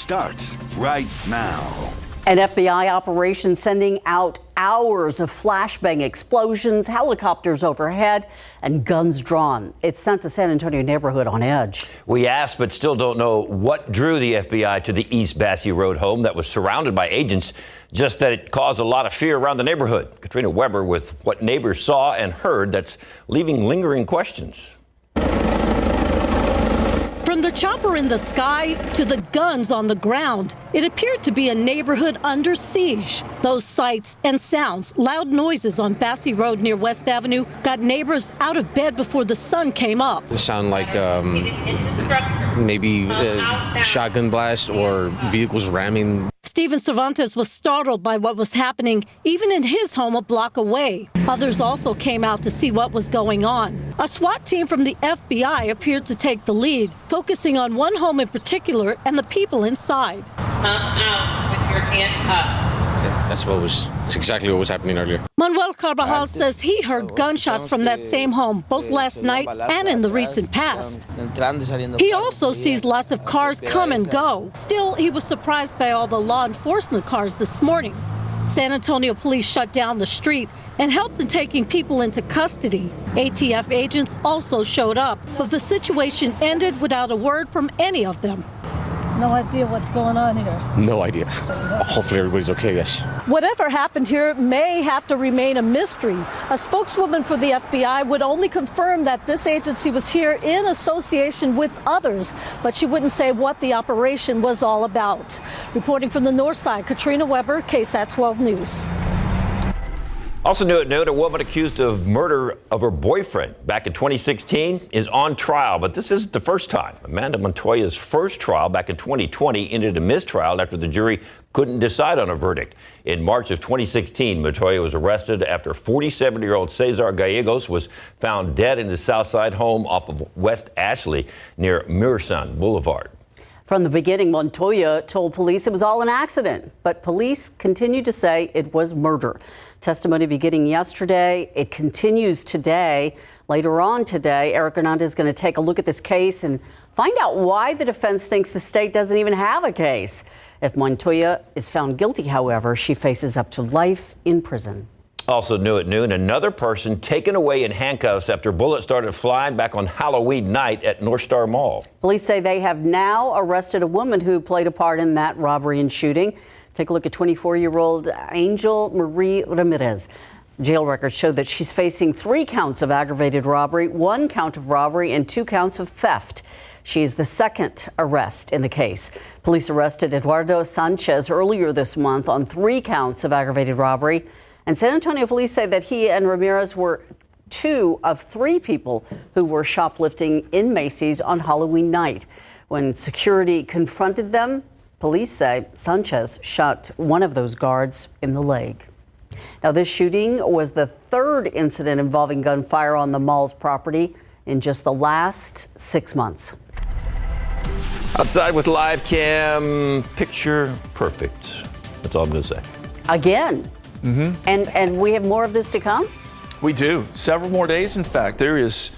starts right now. An FBI operation sending out hours of flashbang explosions, helicopters overhead, and guns drawn. It sent the San Antonio neighborhood on edge. We asked, but still don't know what drew the FBI to the East Basse Road home that was surrounded by agents, just that it caused a lot of fear around the neighborhood. Katrina Weber with what neighbors saw and heard that's leaving lingering questions. From the chopper in the sky to the guns on the ground, it appeared to be a neighborhood under siege. Those sights and sounds, loud noises on Basse Road near West Avenue, got neighbors out of bed before the sun came up. It sounded like maybe a shotgun blast or vehicles ramming. Steven Cervantes was startled by what was happening, even in his home a block away. Others also came out to see what was going on. A SWAT team from the FBI appeared to take the lead, focusing on one home in particular and the people inside. Come out with your hand up. That's exactly what was happening earlier. Manuel Carvajal says he heard gunshots from that same home, both last night and in the recent past. He also sees lots of cars come and go. Still, he was surprised by all the law enforcement cars this morning. San Antonio police shut down the street and helped in taking people into custody. ATF agents also showed up, but the situation ended without a word from any of them. No idea what's going on here. No idea. Hopefully everybody's okay, yes. Whatever happened here may have to remain a mystery. A spokeswoman for the FBI would only confirm that this agency was here in association with others, but she wouldn't say what the operation was all about. Reporting from the north side, Katrina Weber, KSAT12 News. Also new at noon, a woman accused of murder of her boyfriend back in 2016 is on trial, but this isn't the first time. Amanda Montoya's first trial back in 2020 ended a mistrial after the jury couldn't decide on a verdict. In March of 2016, Montoya was arrested after 47-year-old Cesar Gallegos was found dead in his Southside home off of West Ashley near Mirasan Boulevard. From the beginning, Montoya told police it was all an accident, but police continue to say it was murder. Testimony beginning yesterday, it continues today. Later on today, Eric Hernandez is going to take a look at this case and find out why the defense thinks the state doesn't even have a case. If Montoya is found guilty, however, she faces up to life in prison. Also new at noon, another person taken away in handcuffs after bullets started flying back on Halloween night at North Star Mall. Police say they have now arrested a woman who played a part in that robbery and shooting. Take a look at 24-year-old Angel Marie Ramirez. Jail records show that she's facing 3 counts of aggravated robbery, 1 count of robbery, and 2 counts of theft. She is the second arrest in the case. Police arrested Eduardo Sanchez earlier this month on 3 counts of aggravated robbery. And San Antonio police say that he and Ramirez were 2 of 3 people who were shoplifting in Macy's on Halloween night. When security confronted them, police say Sanchez shot one of those guards in the leg. Now, this shooting was the 3rd incident involving gunfire on the mall's property in just the last 6 months. Outside with live cam, picture perfect. That's all I'm going to say. Again. And we have more of this to come? We do. Several more days, in fact. There is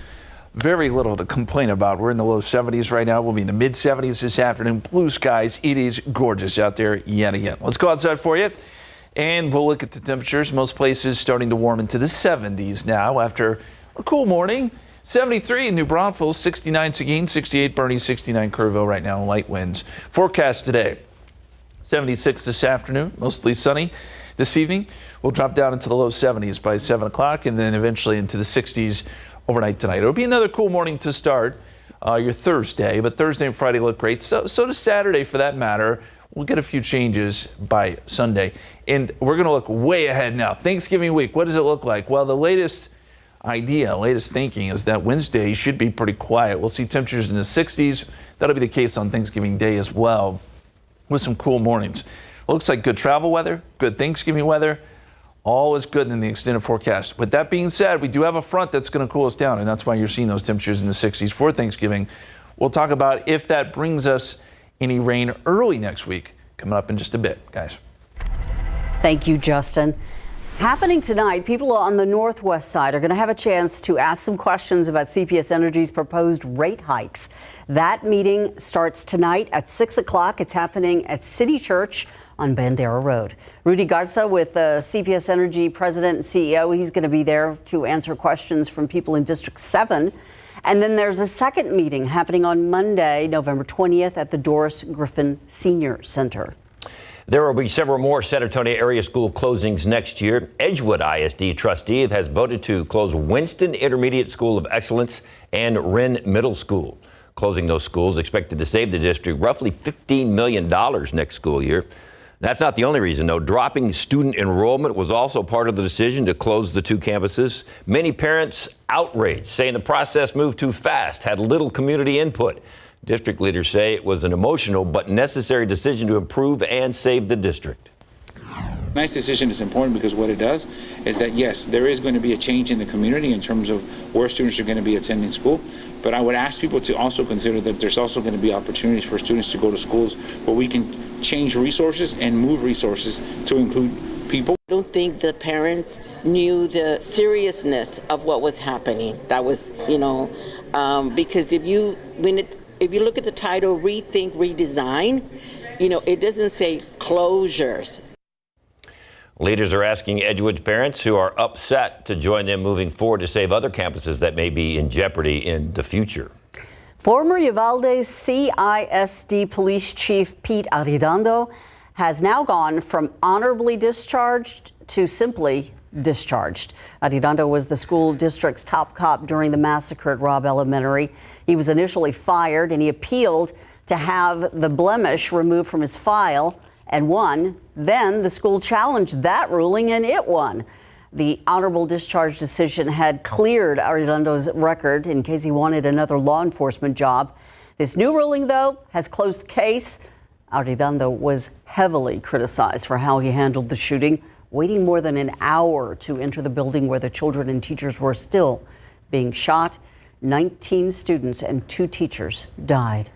very little to complain about. We're in the low 70s right now. We'll be in the mid 70s this afternoon. Blue skies. It is gorgeous out there yet again. Let's go outside for you. And we'll look at the temperatures. Most places starting to warm into the 70s now after a cool morning. 73 in New Braunfels, 69 Seguin, 68 Bernie, 69 Kerrville right now. Light winds. Forecast today. 76 this afternoon, mostly sunny. This evening, we'll drop down into the low 70s by 7 o'clock and then eventually into the 60s overnight tonight. It'll be another cool morning to start your Thursday, but Thursday and Friday look great. So does Saturday for that matter. We'll get a few changes by Sunday. And we're going to look way ahead now. Thanksgiving week, what does it look like? Well, the latest thinking is that Wednesday should be pretty quiet. We'll see temperatures in the 60s. That'll be the case on Thanksgiving Day as well with some cool mornings. Looks like good travel weather, good Thanksgiving weather. All is good in the extended forecast. With that being said, we do have a front that's going to cool us down, and that's why you're seeing those temperatures in the 60s for Thanksgiving. We'll talk about if that brings us any rain early next week, coming up in just a bit, guys. Thank you, Justin. Happening tonight, people on the northwest side are going to have a chance to ask some questions about CPS Energy's proposed rate hikes. That meeting starts tonight at 6 o'clock. It's happening at City Church on Bandera Road. Rudy Garza with the CPS Energy president and CEO. He's going to be there to answer questions from people in District 7. And then there's a second meeting happening on Monday, November 20th at the Doris Griffin Senior Center. There will be several more San Antonio area school closings next year. Edgewood ISD trustee has voted to close Winston Intermediate School of Excellence and Wren Middle School. Closing those schools expected to save the district roughly $15 million next school year. That's not the only reason, though. Dropping student enrollment was also part of the decision to close the two campuses. Many parents outraged, saying the process moved too fast, had little community input. District leaders say it was an emotional but necessary decision to improve and save the district. Nice decision is important because what it does is that, yes, there is going to be a change in the community in terms of where students are going to be attending school. But I would ask people to also consider that there's also going to be opportunities for students to go to schools where we can change resources and move resources to include people. I don't think the parents knew the seriousness of what was happening. That was, because if you look at the title, Rethink, Redesign, it doesn't say closures. Leaders are asking Edgewood's parents who are upset to join them moving forward to save other campuses that may be in jeopardy in the future. Former Uvalde CISD Police Chief Pete Arredondo has now gone from honorably discharged to simply discharged. Arredondo was the school district's top cop during the massacre at Robb Elementary. He was initially fired and he appealed to have the blemish removed from his file and won. Then the school challenged that ruling and it won. The honorable discharge decision had cleared Arredondo's record in case he wanted another law enforcement job. This new ruling, though, has closed the case. Arredondo was heavily criticized for how he handled the shooting, waiting more than an hour to enter the building where the children and teachers were still being shot. 19 students and 2 teachers died.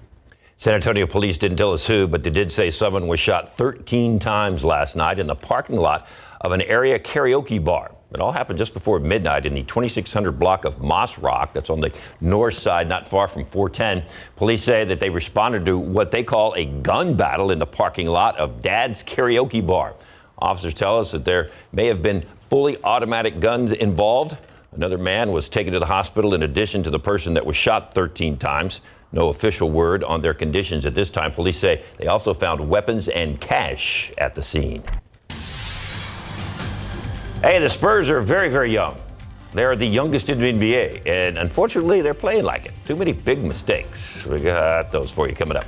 San Antonio police didn't tell us who, but they did say someone was shot 13 times last night in the parking lot of an area karaoke bar. It all happened just before midnight in the 2600 block of Moss Rock. That's on the north side, not far from 410. Police say that they responded to what they call a gun battle in the parking lot of Dad's Karaoke Bar. Officers tell us that there may have been fully automatic guns involved. Another man was taken to the hospital in addition to the person that was shot 13 times. No official word on their conditions at this time. Police say they also found weapons and cash at the scene. Hey, the Spurs are very, very young. They are the youngest in the NBA, and unfortunately, they're playing like it. Too many big mistakes. We got those for you coming up.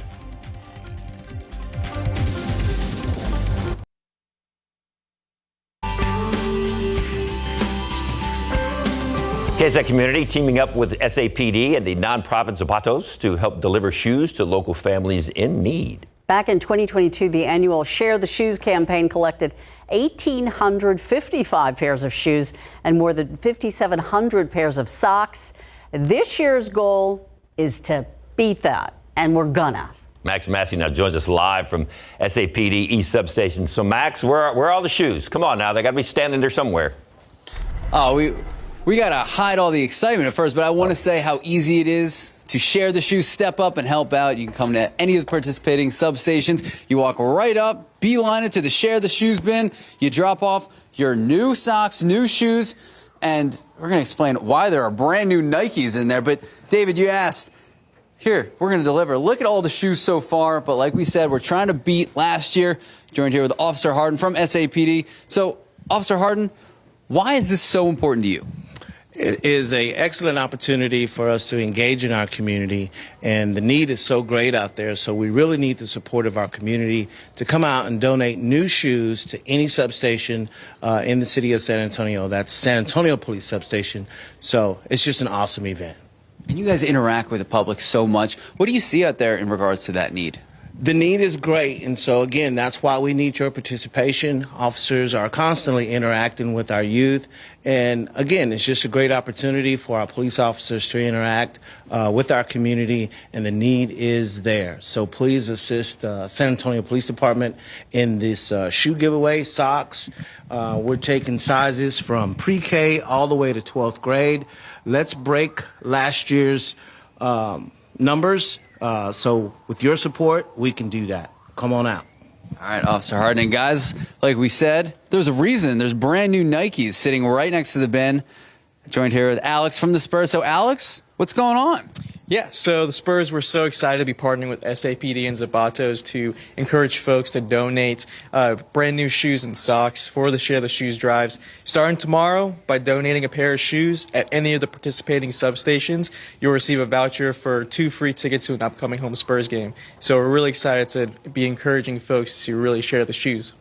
KSAT Community teaming up with SAPD and the nonprofit Zapatos to help deliver shoes to local families in need. Back in 2022, the annual Share the Shoes campaign collected 1,855 pairs of shoes and more than 5,700 pairs of socks. This year's goal is to beat that, and we're gonna. Max Massey now joins us live from SAPD East Substation. So, Max, where are all the shoes? Come on now, they got to be standing there somewhere. Oh, we got to hide all the excitement at first, but I want to say how easy it is to share the shoes, step up and help out. You can come to any of the participating substations. You walk right up, beeline it to the Share the Shoes bin. You drop off your new socks, new shoes, and we're going to explain why there are brand new Nikes in there. But David, you asked, here, we're going to deliver. Look at all the shoes so far, but like we said, we're trying to beat last year. Joined here with Officer Harden from SAPD. So, Officer Harden, why is this so important to you? It is an excellent opportunity for us to engage in our community, and the need is so great out there, so we really need the support of our community to come out and donate new shoes to any substation in the city of San Antonio. That's San Antonio Police Substation, so it's just an awesome event. And you guys interact with the public so much. What do you see out there in regards to that need? The need is great, and so again, that's why we need your participation. Officers are constantly interacting with our youth, and again, it's just a great opportunity for our police officers to interact with our community, and the need is there. So please assist San Antonio Police Department in this shoe giveaway, socks. We're taking sizes from pre-K all the way to 12th grade. Let's break last year's numbers. So with your support, we can do that. Come on out. All right, Officer Harden. And guys, like we said, there's a reason. There's brand new Nikes sitting right next to the bin. Joined here with Alex from the Spurs. So Alex, what's going on? Yeah, so the Spurs were so excited to be partnering with SAPD and Zapatos to encourage folks to donate brand new shoes and socks for the Share the Shoes drives. Starting tomorrow, by donating a pair of shoes at any of the participating substations, you'll receive a voucher for 2 free tickets to an upcoming home Spurs game. So we're really excited to be encouraging folks to really share the shoes.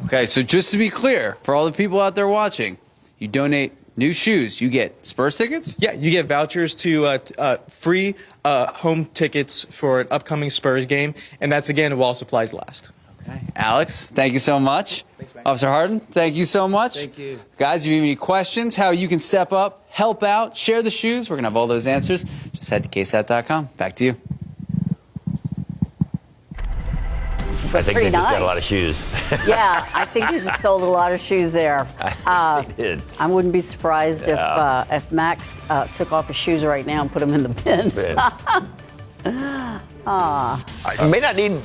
Okay, so just to be clear, for all the people out there watching, you donate new shoes, you get Spurs tickets? Yeah, you get vouchers to free home tickets for an upcoming Spurs game, and that's, again, while supplies last. Okay. Alex, thank you so much. Thanks, man. Officer Harden, thank you so much. Thank you. Guys, if you have any questions, how you can step up, help out, share the shoes, we're going to have all those answers. Just head to KSAT12.com. Back to you. I think Pretty they just got nice. a lot of shoes. Yeah, I think you just sold a lot of shoes there. They did. I wouldn't be surprised if Max took off his shoes right now and put them in the bin. You may not need,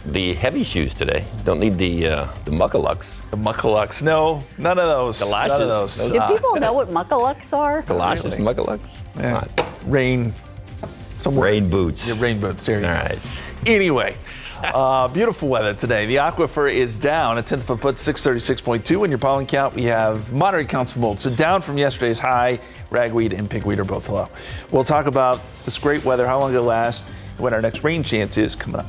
the heavy shoes today. Don't need the muckalucks. The muckalucks. No, none of those. Galoshes. None of those. Do people know what muckalucks are? Galoshes, muckalucks. Yeah. Rain. Rain boots. Yeah, rain boots. There you All go. right. Anyway, beautiful weather today. The aquifer is down a 10th of a foot, 636.2. In your pollen count, we have moderate counts of mold. So down from yesterday's high. Ragweed and pigweed are both low. We'll talk about this great weather, how long it'll last, when our next rain chance is coming up.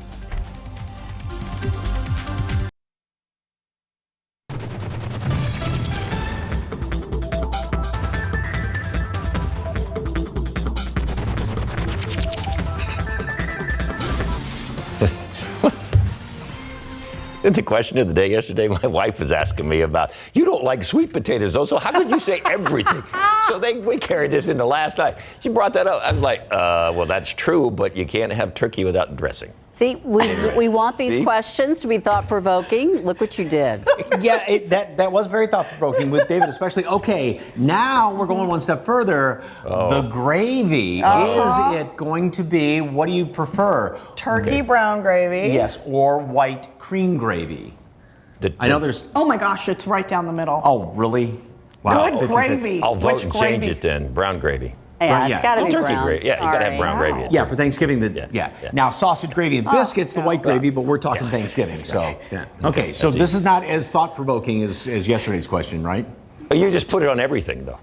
The question of the day yesterday, my wife was asking me about, you don't like sweet potatoes, though, so how could you say everything? So we carried this into last night. She brought that up. I was like, well, that's true, but you can't have turkey without dressing. See, we want these questions to be thought-provoking. Look what you did. Yeah, that was very thought-provoking with David especially. Okay, now we're going one step further. The gravy. Is it going to be, what do you prefer? Turkey brown gravy. Yes, or white cream gravy. I know there's... Oh my gosh, it's right down the middle. Oh, really? Wow. Good gravy. I'll vote Which and gravy? change it then. Brown gravy. Yeah, it's got to be turkey brown. gravy. Yeah, you got to have brown gravy. Yeah, for Thanksgiving. Now, sausage gravy and biscuits, the white gravy, but we're talking Thanksgiving. So, okay, so this is not as thought-provoking as yesterday's question, right? You just put it on everything, though.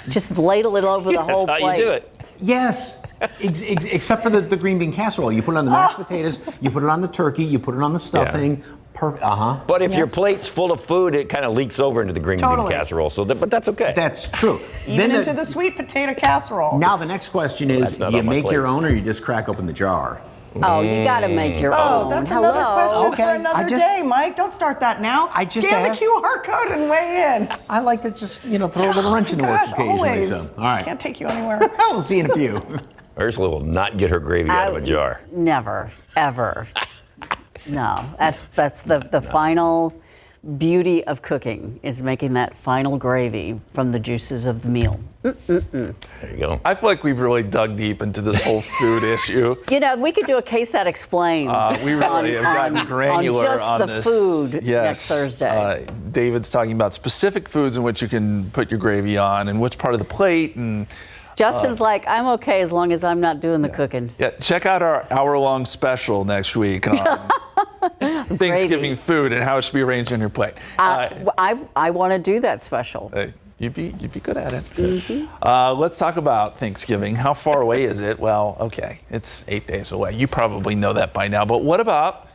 Just ladle it over the whole That's plate. how you do it. Yes, except for the green bean casserole. You put it on the mashed potatoes, you put it on the turkey, you put it on the stuffing. Perfect. But if your plate's full of food, it kind of leaks over into the green bean casserole. So, but that's okay. That's true. Even into the sweet potato casserole. Now the next question is: do you make your own, or you just crack open the jar? Oh, you got to make your own. That's another question Okay, for another day, Mike. Don't start that now. I just Scan asked. the QR code and weigh in. I like to just throw a little wrench in the works occasionally. Always. So, all right. Can't take you anywhere. We'll see in a few. Ursula will not get her gravy out of a jar. Never, ever. No, that's the final beauty of cooking, is making that final gravy from the juices of the meal. There you go. I feel like we've really dug deep into this whole food issue. We could do a KSAT Explains. We really have gotten granular on just on the this. food Yes. next Thursday. David's talking about specific foods in which you can put your gravy on and which part of the plate. And Justin's like, I'm okay as long as I'm not doing the cooking. yeah, check out our hour-long special next week on Thanksgiving food and how it should be arranged on your plate. I want to do that special. You'd be good at it. Let's talk about Thanksgiving. How far away is it? Well, okay, it's 8 days away. You probably know that by now. But what about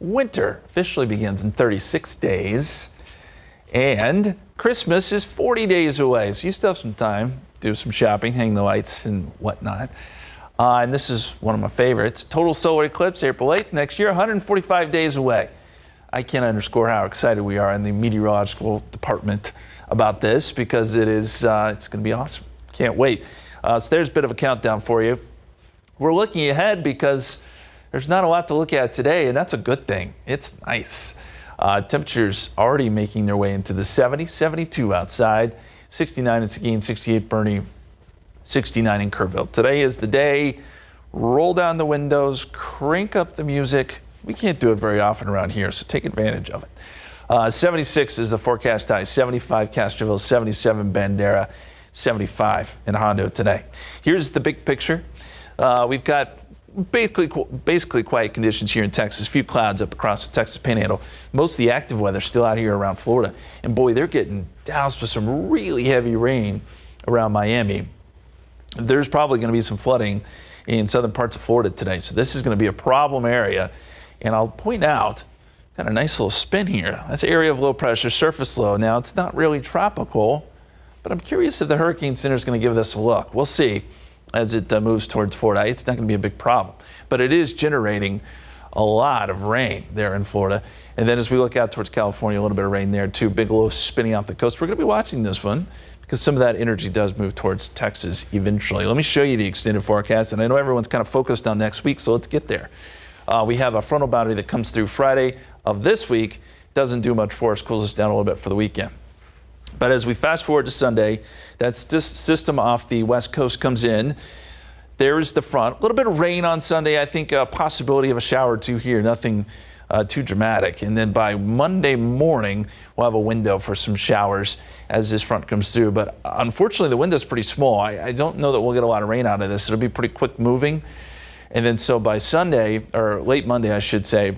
winter? Officially begins in 36 days. And Christmas is 40 days away. So you still have some time. Do some shopping, hang the lights and whatnot. And this is one of my favorites. Total solar eclipse, April 8th next year, 145 days away. I can't underscore how excited we are in the meteorological department about this because it's going to be awesome. Can't wait. So there's a bit of a countdown for you. We're looking ahead because there's not a lot to look at today, and that's a good thing. It's nice. Temperatures already making their way into the 70s, 72 outside, 69 in Seguin, 68 Bernie, 69 in Kerrville. Today is the day. Roll down the windows, crank up the music. We can't do it very often around here, so take advantage of it. 76 is the forecast high, 75 Castroville, 77 Bandera, 75 in Hondo today. Here's the big picture. We've got basically quiet conditions here in Texas. A few clouds up across the Texas Panhandle. Most of the active weather still out here around Florida. And boy, they're getting doused with some really heavy rain around Miami. There's probably going to be some flooding in southern parts of Florida today. So this is going to be a problem area. And I'll point out, got a nice little spin here. That's an area of low pressure, surface low. Now, it's not really tropical, but I'm curious if the Hurricane Center is going to give this a look. We'll see as it moves towards Florida. It's not going to be a big problem, but it is generating a lot of rain there in Florida. And then as we look out towards California, a little bit of rain there too. Big low spinning off the coast. We're going to be watching this one because some of that energy does move towards Texas eventually. Let me show you the extended forecast. And I know everyone's kind of focused on next week, so let's get there. We have a frontal boundary that comes through Friday of this week. Doesn't do much for us, cools us down a little bit for the weekend. But as we fast forward to Sunday, that system off the west coast comes in. There's the front. A little bit of rain on Sunday. I think a possibility of a shower or two here. Nothing too dramatic. And then by Monday morning, we'll have a window for some showers as this front comes through. But unfortunately, the window's pretty small. I don't know that we'll get a lot of rain out of this. It'll be pretty quick moving. And then so by Sunday, or late Monday, I should say,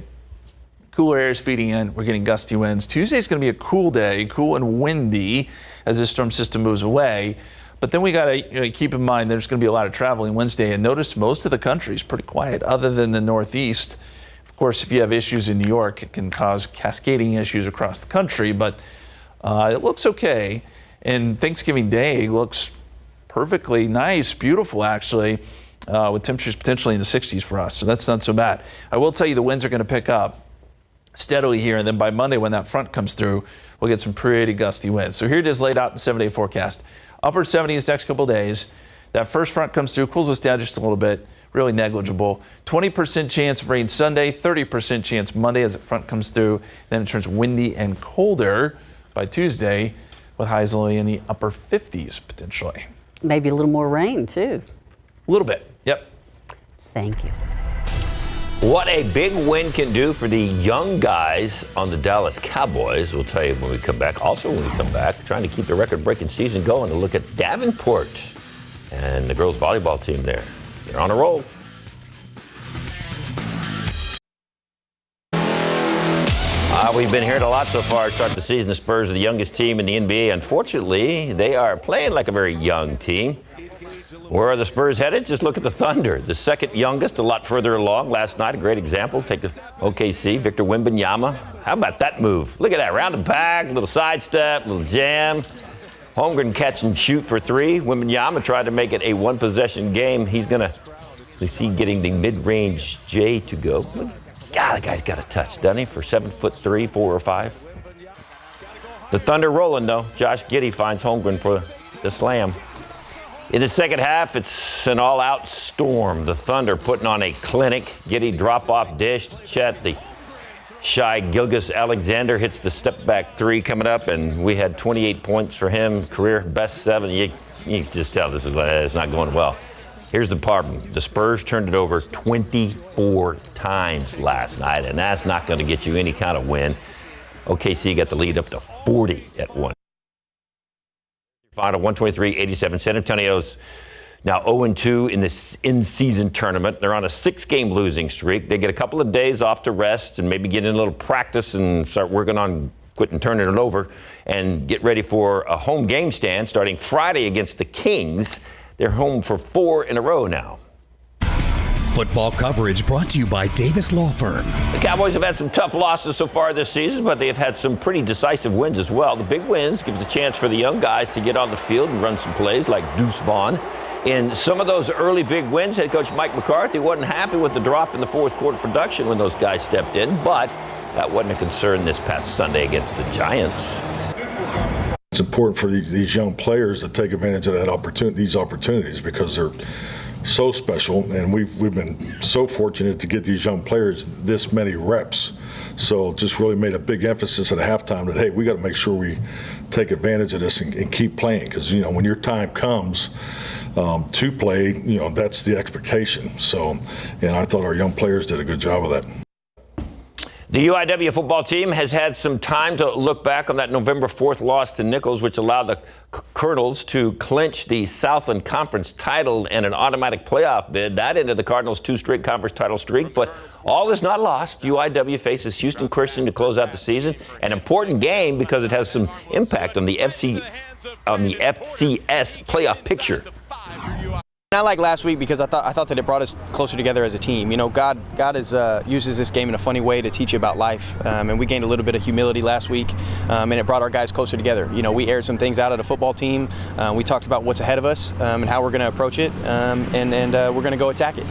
cooler air is feeding in. We're getting gusty winds. Tuesday's going to be a cool day, cool and windy as this storm system moves away. But then we got to keep in mind there's going to be a lot of traveling Wednesday. And notice most of the country is pretty quiet other than the Northeast. Of course, if you have issues in New York, it can cause cascading issues across the country. But it looks okay. And Thanksgiving Day looks perfectly nice, beautiful actually, with temperatures potentially in the 60s for us. So that's not so bad. I will tell you the winds are going to pick up steadily here, and then by Monday when that front comes through, we'll get some pretty gusty winds. So here it is laid out in 7-day forecast. Upper 70s next couple days. That first front comes through, cools us down just a little bit, really negligible. 20% chance of rain Sunday, 30% chance Monday as the front comes through. Then it turns windy and colder by Tuesday with highs only in the upper 50s potentially. Maybe a little more rain too. A little bit, yep. Thank you. What a big win can do for the young guys on the Dallas Cowboys. We'll tell you when we come back. Also, when we come back, trying to keep the record-breaking season going, to look at Davenport and the girls volleyball team there. They're on a roll. We've been hearing a lot so far to start the season. The Spurs are the youngest team in the NBA. Unfortunately, they are playing like a very young team. Where are the Spurs headed? Just look at the Thunder. The second youngest, a lot further along. Last night, a great example. Take the OKC, Victor Wembanyama. How about that move? Look at that. Round and back, little sidestep, little jam. Holmgren catch and shoot for three. Wembanyama tried to make it a one-possession game. He's going to see getting the mid-range J to go. God, the guy's got a touch, doesn't he? For 7'3", 4 or 5. The Thunder rolling, though. Josh Giddey finds Holmgren for the slam. In the second half, it's an all-out storm. The Thunder putting on a clinic. Giddey drop-off dish to Chet. The shy Gilgeous-Alexander hits the step-back three coming up, and we had 28 points for him. Career best 7. You can just tell this is it's not going well. Here's the problem. The Spurs turned it over 24 times last night, and that's not going to get you any kind of win. OKC got the lead up to 40 at one. Final 123-87. San Antonio's now 0-2 in this in-season tournament. They're on a 6-game losing streak. They get a couple of days off to rest and maybe get in a little practice and start working on quitting turning it over and get ready for a home game stand starting Friday against the Kings. They're home for 4 in a row now. Football coverage brought to you by Davis Law Firm. The Cowboys have had some tough losses so far this season, but they have had some pretty decisive wins as well. The big wins gives a chance for the young guys to get on the field and run some plays like Deuce Vaughn In some of those early big wins, head coach Mike McCarthy wasn't happy with the drop in the fourth quarter production when those guys stepped in, but that wasn't a concern this past Sunday against the Giants. It's important for these young players to take advantage of these opportunities because they're so special, and we've been so fortunate to get these young players this many reps. So just really made a big emphasis at halftime that, hey, we got to make sure we take advantage of this and keep playing, because, you know, when your time comes to play, you know, that's the expectation. So, and I thought our young players did a good job of that. The UIW football team has had some time to look back on that November 4th loss to Nichols, which allowed the Colonels to clinch the Southland Conference title and an automatic playoff bid. That ended the Cardinals' 2 straight conference title streak, but all is not lost. UIW faces Houston Christian to close out the season. An important game because it has some impact on the FCS playoff picture. Not like last week, because I thought that it brought us closer together as a team. You know, God uses this game in a funny way to teach you about life, and we gained a little bit of humility last week, and it brought our guys closer together. You know, we aired some things out at a football team. We talked about what's ahead of us and how we're going to approach it, and we're going to go attack it.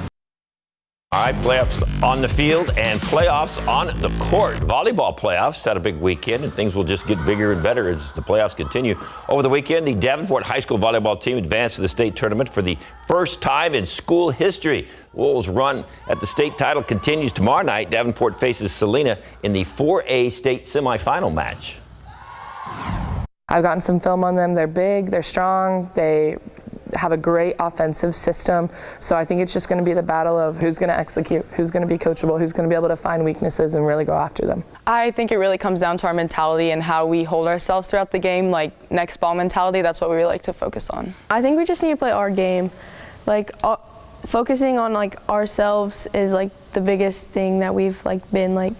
All right, playoffs on the field and playoffs on the court. Volleyball playoffs had a big weekend, and things will just get bigger and better as the playoffs continue. Over the weekend, the Davenport High School volleyball team advanced to the state tournament for the first time in school history. Wolves' run at the state title continues tomorrow night. Davenport faces Salina in the 4A state semifinal match. I've gotten some film on them. They're big, they're strong, they have a great offensive system. So I think it's just going to be the battle of who's going to execute, who's going to be coachable, who's going to be able to find weaknesses and really go after them. I think it really comes down to our mentality and how we hold ourselves throughout the game, like next ball mentality. That's what we really like to focus on. I think we just need to play our game. Like focusing on like ourselves is like the biggest thing that we've been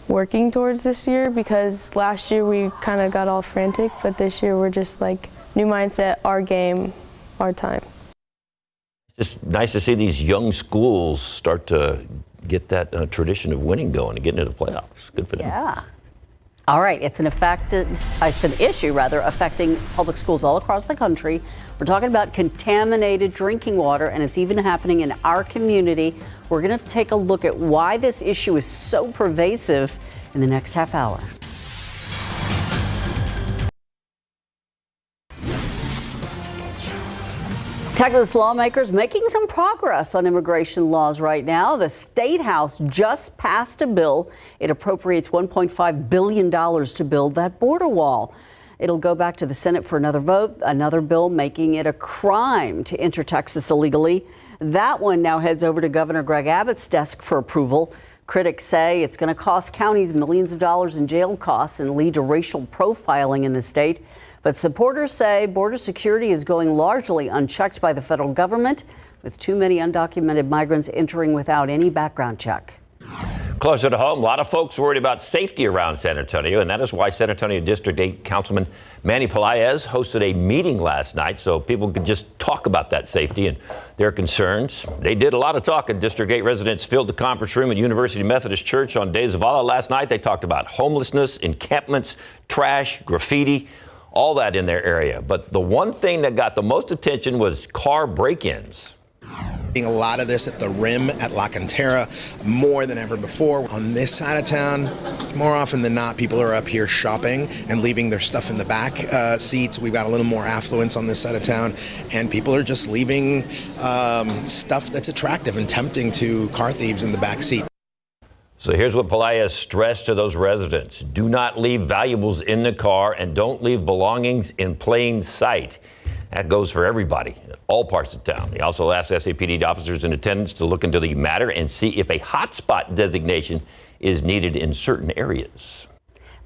working towards this year, because last year we kind of got all frantic, but this year we're just like new mindset, our game, our time. It's just nice to see these young schools start to get that tradition of winning going and getting into the playoffs. Good for them. Yeah. All right, it's an issue affecting public schools all across the country. We're talking about contaminated drinking water, and it's even happening in our community. We're going to take a look at why this issue is so pervasive in the next half hour. Texas lawmakers making some progress on immigration laws right now. The State House just passed a bill. It appropriates $1.5 billion to build that border wall. It'll go back to the Senate for another vote, another bill making it a crime to enter Texas illegally. That one now heads over to Governor Greg Abbott's desk for approval. Critics say it's going to cost counties millions of dollars in jail costs and lead to racial profiling in the state. But supporters say border security is going largely unchecked by the federal government, with too many undocumented migrants entering without any background check. Closer to home, a lot of folks worried about safety around San Antonio, and that is why San Antonio District 8 Councilman Manny Pelaez hosted a meeting last night so people could just talk about that safety and their concerns. They did a lot of talking. District 8 residents filled the conference room at University Methodist Church on Days of Allah last night. They talked about homelessness, encampments, trash, graffiti, all that in their area. But the one thing that got the most attention was car break-ins. A lot of this at the rim at La Cantera, more than ever before. On this side of town, more often than not, people are up here shopping and leaving their stuff in the back seats. We've got a little more affluence on this side of town, and people are just leaving stuff that's attractive and tempting to car thieves in the back seat. So here's what Pelaez stressed to those residents. Do not leave valuables in the car and don't leave belongings in plain sight. That goes for everybody, all parts of town. He also asked SAPD officers in attendance to look into the matter and see if a hotspot designation is needed in certain areas.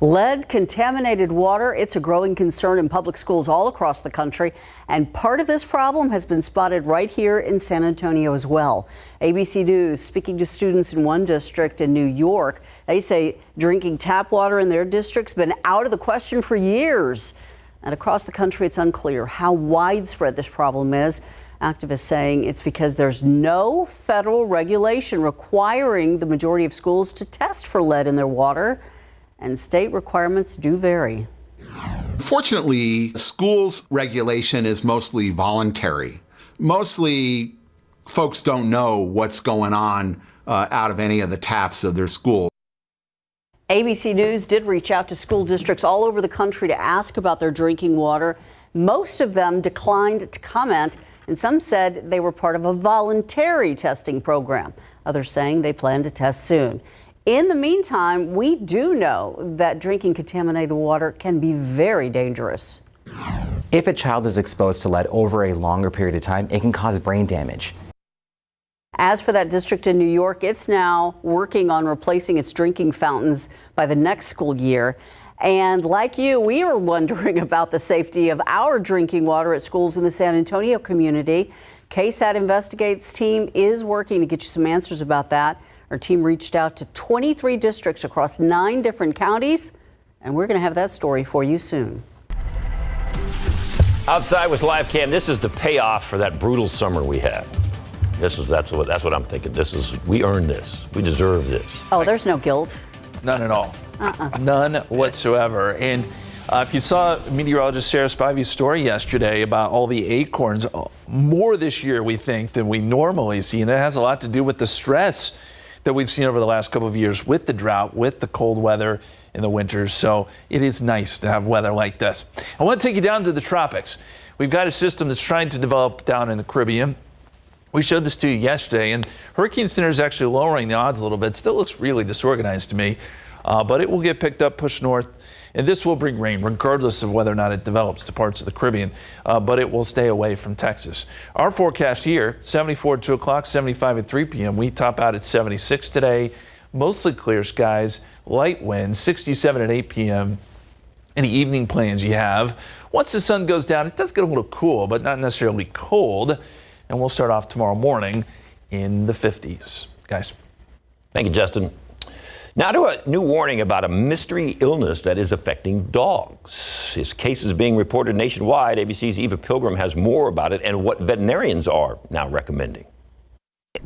Lead-contaminated water, it's a growing concern in public schools all across the country, and part of this problem has been spotted right here in San Antonio as well. ABC News speaking to students in one district in New York. They say drinking tap water in their district's been out of the question for years. And across the country, it's unclear how widespread this problem is. Activists saying it's because there's no federal regulation requiring the majority of schools to test for lead in their water. And state requirements do vary. Fortunately, schools regulation is mostly voluntary. mostly folks don't know what's going on out of any of the taps of their school. ABC News did reach out to school districts all over the country to ask about their drinking water. Most of them declined to comment, and some said they were part of a voluntary testing program. Others saying they plan to test soon. In the meantime, we do know that drinking contaminated water can be very dangerous. If a child is exposed to lead over a longer period of time, it can cause brain damage. As for that district in New York, it's now working on replacing its drinking fountains by the next school year. And like you, we are wondering about the safety of our drinking water at schools in the San Antonio community. KSAT Investigates team is working to get you some answers about that. Our team reached out to 23 districts across 9 different counties, and we're going to have that story for you soon. Outside with Live Cam, this is the payoff for that brutal summer we had. That's what I'm thinking. We earned this. We deserve this. Oh, there's no guilt. None at all. None whatsoever. And if you saw meteorologist Sarah Spivey's story yesterday about all the acorns, more this year we think than we normally see, and it has a lot to do with the stress that we've seen over the last couple of years with the drought, with the cold weather in the winters. So it is nice to have weather like this. I want to take you down to the tropics. We've got a system that's trying to develop down in the Caribbean. We showed this to you yesterday, and Hurricane Center is actually lowering the odds a little bit. Still looks really disorganized to me, but it will get picked up, pushed north, and this will bring rain regardless of whether or not it develops to parts of the Caribbean, but it will stay away from Texas. Our forecast here, 74 at 2 o'clock, 75 at 3 p.m. We top out at 76 today. Mostly clear skies, light winds, 67 at 8 p.m. Any evening plans you have. Once the sun goes down, it does get a little cool, but not necessarily cold. And we'll start off tomorrow morning in the 50s. Guys. Thank you, Justin. Now to a new warning about a mystery illness that is affecting dogs. This case is being reported nationwide. ABC's Eva Pilgrim has more about it and what veterinarians are now recommending.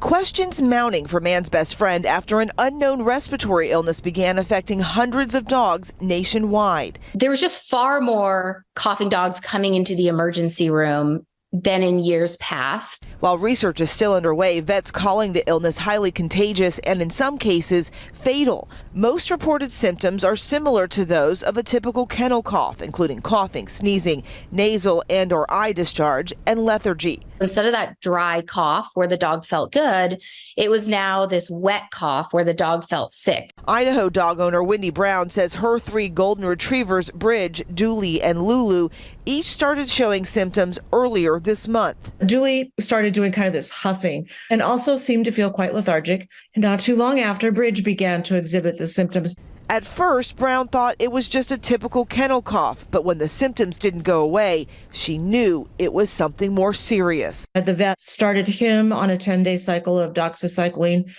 Questions mounting for man's best friend after an unknown respiratory illness began affecting hundreds of dogs nationwide. There was just far more coughing dogs coming into the emergency room than in years past. While research is still underway, vets calling the illness highly contagious and in some cases fatal. Most reported symptoms are similar to those of a typical kennel cough, including coughing, sneezing, nasal and or eye discharge, and lethargy. Instead of that dry cough where the dog felt good, it was now this wet cough where the dog felt sick. Idaho dog owner Wendy Brown says her 3 golden retrievers, Bridge, Dooley, and Lulu, each started showing symptoms earlier this month. Dooley started doing kind of this huffing and also seemed to feel quite lethargic. And not too long after, Bridge began to exhibit the symptoms. At first, Brown thought it was just a typical kennel cough, but when the symptoms didn't go away, she knew it was something more serious. The vet started him on a 10-day cycle of doxycycline.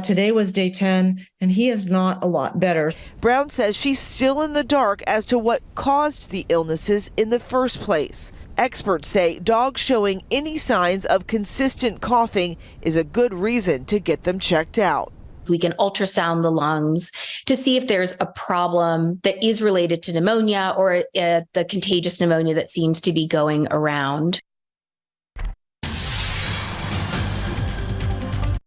Today was day 10, and he is not a lot better. Brown says she's still in the dark as to what caused the illnesses in the first place. Experts say dogs showing any signs of consistent coughing is a good reason to get them checked out. We can ultrasound the lungs to see if there's a problem that is related to pneumonia or the contagious pneumonia that seems to be going around.